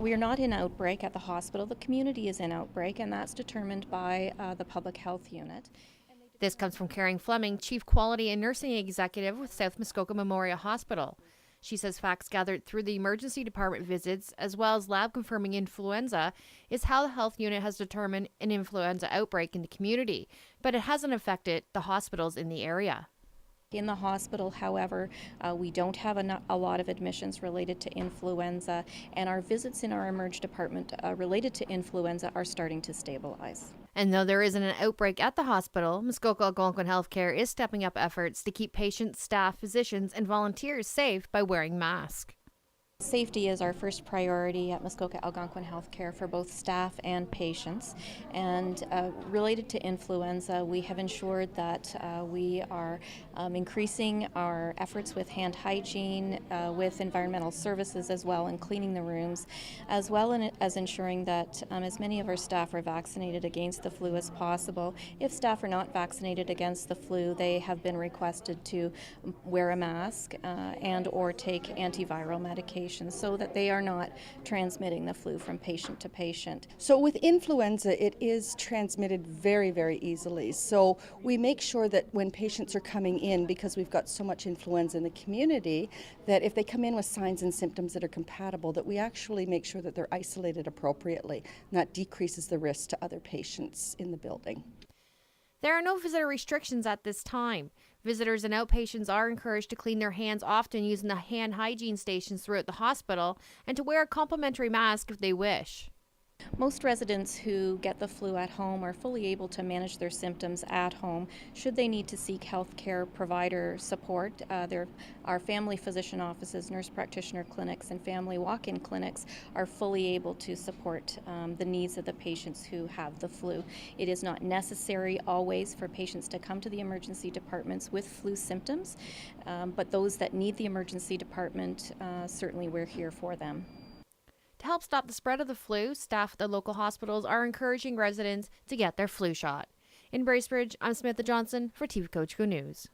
We are not in outbreak at the hospital. The community is in outbreak, and that's determined by the public health unit. This comes from Karen Fleming, Chief Quality and Nursing Executive with South Muskoka Memorial Hospital. She says facts gathered through the emergency department visits, as well as lab confirming influenza, is how the health unit has determined an influenza outbreak in the community, but it hasn't affected the hospitals in the area. In the hospital, however, we don't have a lot of admissions related to influenza, and our visits in our emerge department related to influenza are starting to stabilize. And though there isn't an outbreak at the hospital, Muskoka Algonquin Healthcare is stepping up efforts to keep patients, staff, physicians, and volunteers safe by wearing masks. Safety is our first priority at Muskoka Algonquin Healthcare for both staff and patients. And related to influenza, we have ensured that we are increasing our efforts with hand hygiene, with environmental services as well, and cleaning the rooms, as well as ensuring that as many of our staff are vaccinated against the flu as possible. If staff are not vaccinated against the flu, they have been requested to wear a mask and or take antiviral medication, so that they are not transmitting the flu from patient to patient. So with influenza, it is transmitted very, very easily. So we make sure that when patients are coming in, because we've got so much influenza in the community, that if they come in with signs and symptoms that are compatible, that we actually make sure that they're isolated appropriately. And that decreases the risk to other patients in the building. There are no visitor restrictions at this time. Visitors and outpatients are encouraged to clean their hands often using the hand hygiene stations throughout the hospital and to wear a complimentary mask if they wish. Most residents who get the flu at home are fully able to manage their symptoms at home. Should they need to seek healthcare provider support, there are family physician offices, nurse practitioner clinics, and family walk-in clinics are fully able to support the needs of the patients who have the flu. It is not necessary always for patients to come to the emergency departments with flu symptoms, but those that need the emergency department, certainly we're here for them. To help stop the spread of the flu, staff at the local hospitals are encouraging residents to get their flu shot. In Bracebridge, I'm Samantha Johnson for TV Coach Go News.